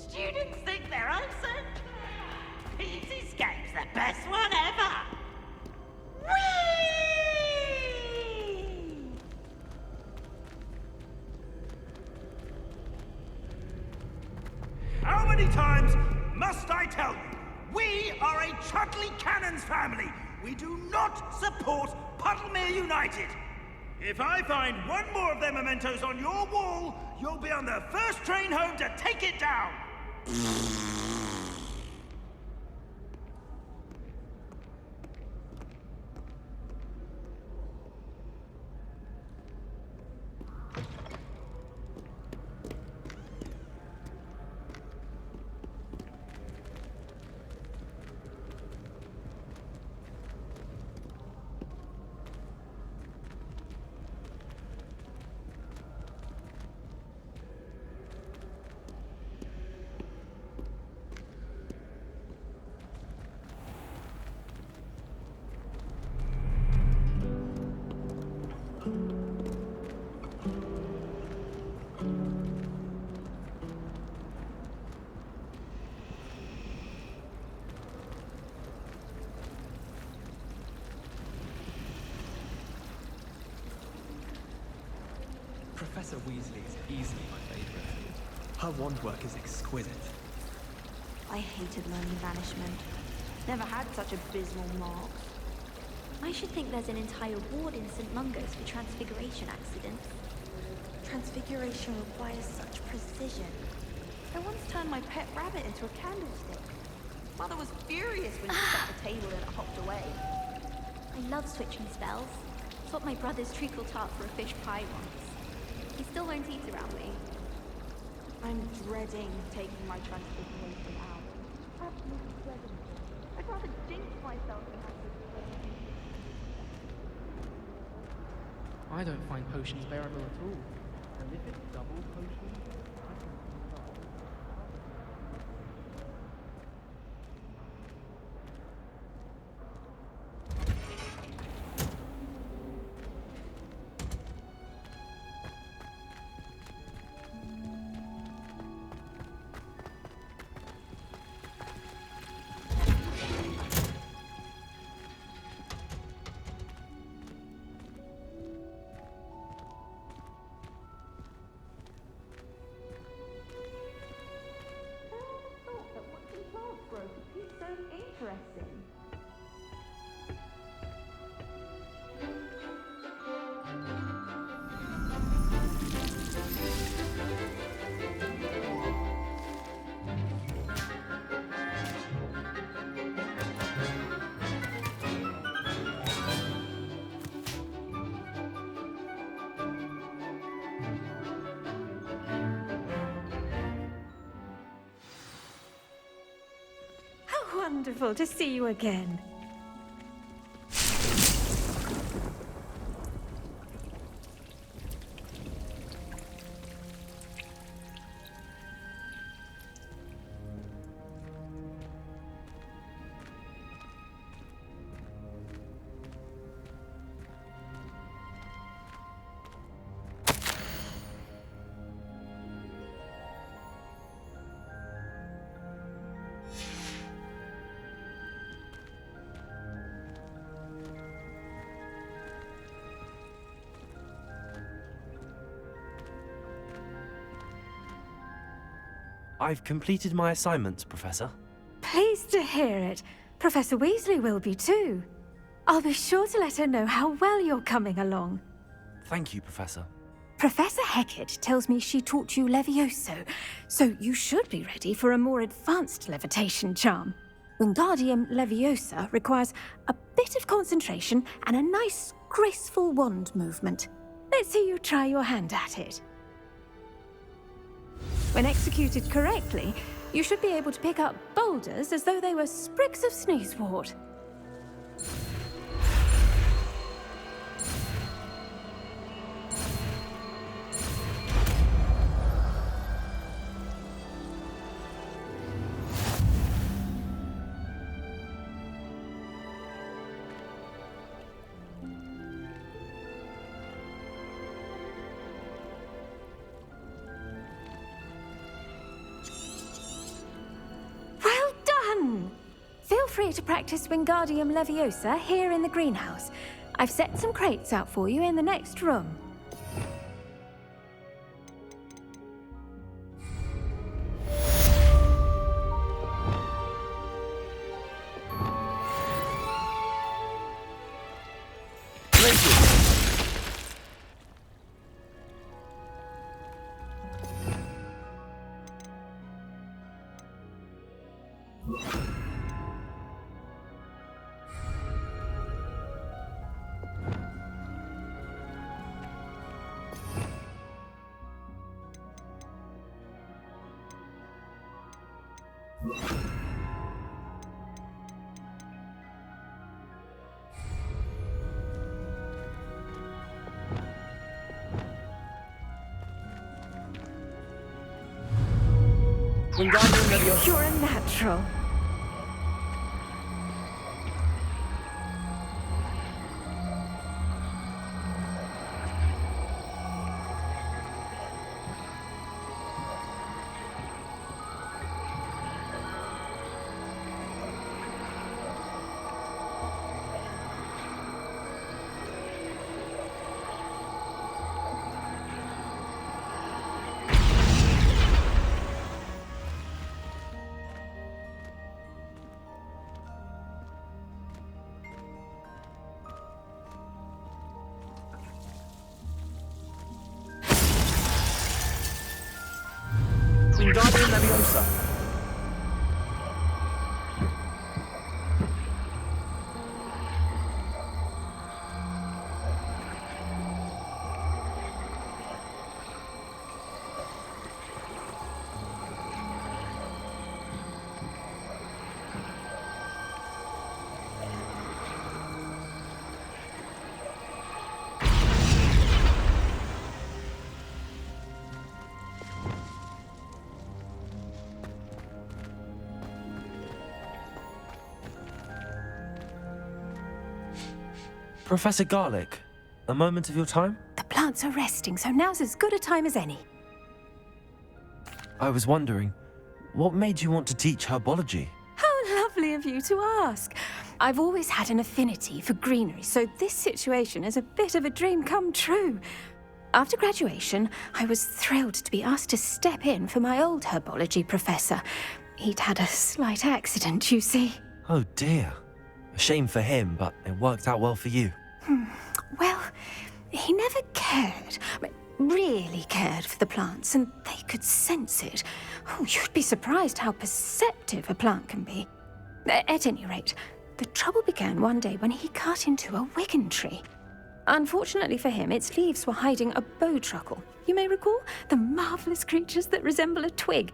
Students think they're answered. Pete's Escape's the best one ever. Whee! How many times must I tell you? We are a Chudley Cannons family. We do not support Puddlemere United. If I find one more of their mementos on your wall, you'll be on the first train home to take it down. Professor Weasley is easily my favourite. Her wand work is exquisite. I hated learning banishment. Never had such abysmal marks. I should think there's an entire ward in St. Mungo's for transfiguration accidents. Transfiguration requires such precision. I once turned my pet rabbit into a candlestick. Mother was furious when she set the table and it hopped away. I love switching spells. Swapped my brother's treacle tart for a fish pie once. He still won't eat around me. I'm dreading taking my transfiguration out. Absolutely dreading it. I'd rather jinx myself than have this. I don't find potions bearable at all. And if it's double potions, I can start. So interesting. Wonderful to see you again. I've completed my assignments, Professor. Pleased to hear it. Professor Weasley will be too. I'll be sure to let her know how well you're coming along. Thank you, Professor. Professor Hecat tells me she taught you Levioso, so you should be ready for a more advanced levitation charm. Wingardium Leviosa requires a bit of concentration and a nice, graceful wand movement. Let's see you try your hand at it. When executed correctly, you should be able to pick up boulders as though they were sprigs of sneezewort. free to practice Wingardium Leviosa here in the greenhouse. I've set some crates out for you in the next room. Wingardium Leviosa. You're a natural. Wingardium Leviosa. Professor Garlick, a moment of your time? The plants are resting, so now's as good a time as any. I was wondering, what made you want to teach herbology? How lovely of you to ask. I've always had an affinity for greenery, so this situation is a bit of a dream come true. After graduation, I was thrilled to be asked to step in for my old herbology professor. He'd had a slight accident, you see. Oh dear. A shame for him, but it worked out well for you. Well, he never cared, really cared for the plants, and they could sense it. Oh, you'd be surprised how perceptive a plant can be. At any rate, the trouble began one day when he cut into a wigan tree. Unfortunately for him, its leaves were hiding a bowtruckle. You may recall the marvellous creatures that resemble a twig.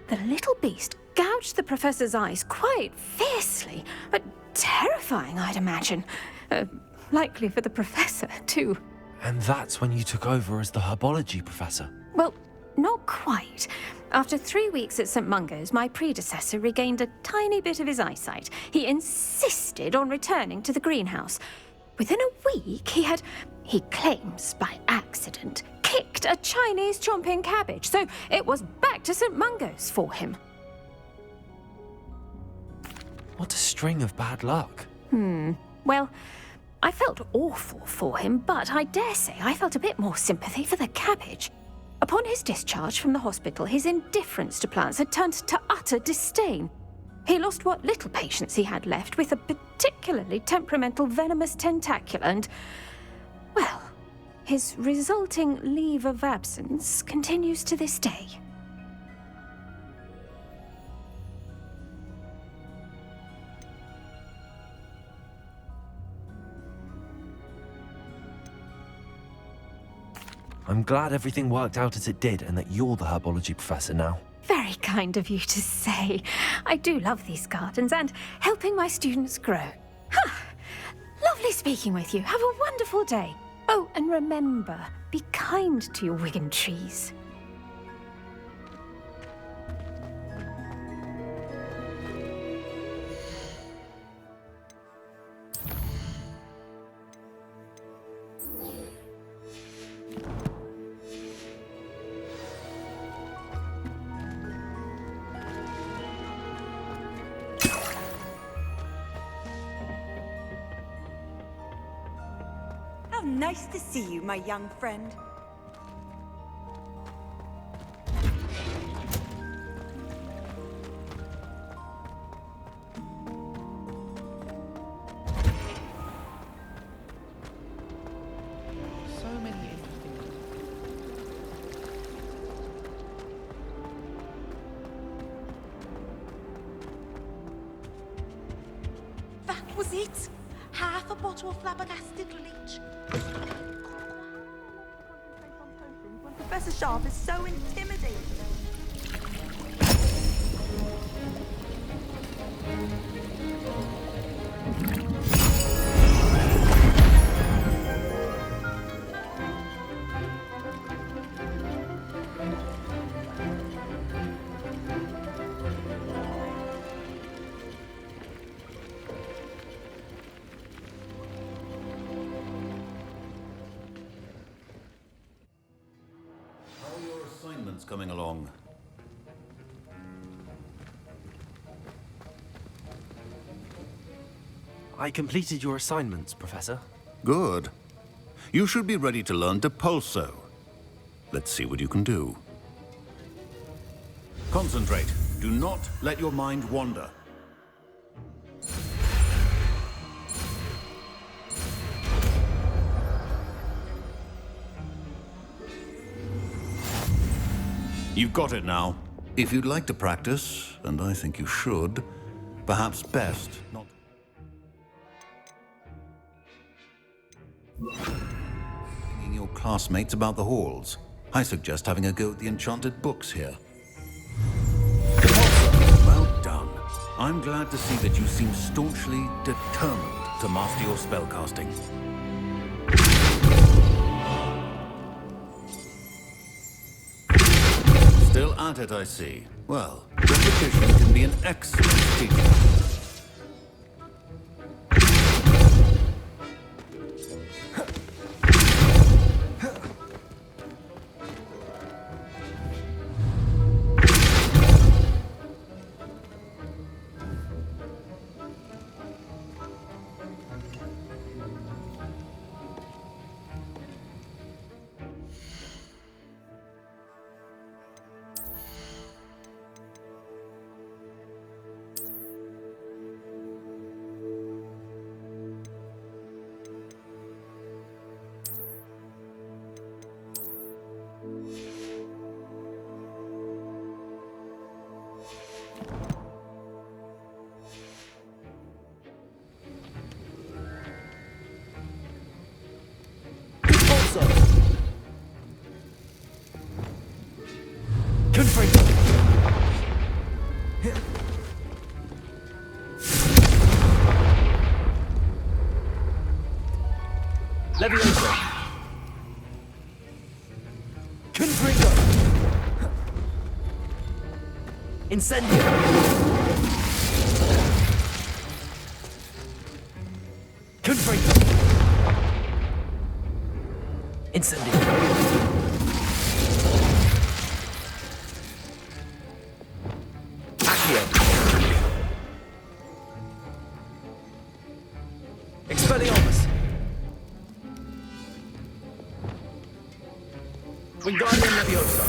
The little beast gouged the professor's eyes quite fiercely, but terrifying, I'd imagine. Likely for the professor, too. And that's when you took over as the herbology professor. Well, not quite. After 3 weeks at St. Mungo's, my predecessor regained a tiny bit of his eyesight. He insisted on returning to the greenhouse. Within a week, he claims by accident, kicked a Chinese chomping cabbage, so it was back to St. Mungo's for him. What a string of bad luck. Well, I felt awful for him, but I dare say I felt a bit more sympathy for the cabbage. Upon his discharge from the hospital, his indifference to plants had turned to utter disdain. He lost what little patience he had left with a particularly temperamental venomous tentacula and, well, his resulting leave of absence continues to this day. I'm glad everything worked out as it did and that you're the herbology professor now. Very kind of you to say. I do love these gardens and helping my students grow. Lovely speaking with you. Have a wonderful day. Oh, and remember, be kind to your wigan trees. Nice to see you, my young friend. So many interesting ones. That was it. Half a bottle of flabbergasted leech. When Professor Sharp is so intimidating. How are your assignments coming along? I completed your assignments, Professor. Good. You should be ready to learn Depulso. Let's see what you can do. Concentrate. Do not let your mind wander. You've got it now. If you'd like to practice, and I think you should, perhaps best not... Bringing your classmates about the halls. I suggest having a go at the enchanted books here. Well done. I'm glad to see that you seem staunchly determined to master your spellcasting. Still at it, I see. Well, repetition can be an excellent teacher. Leviosa! Confringo! Incendio! Confringo! Incendio! Accio! Expelliarmus! Wingardium Leviosa!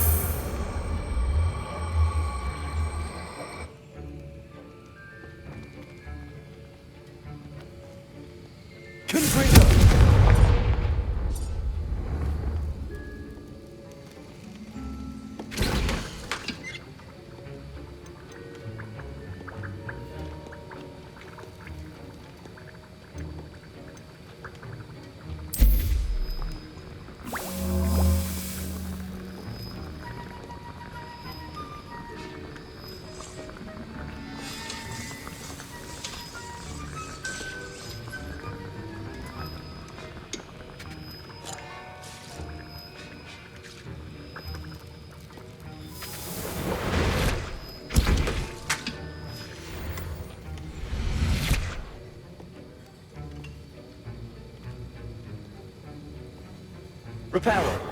Confringo! Reparo!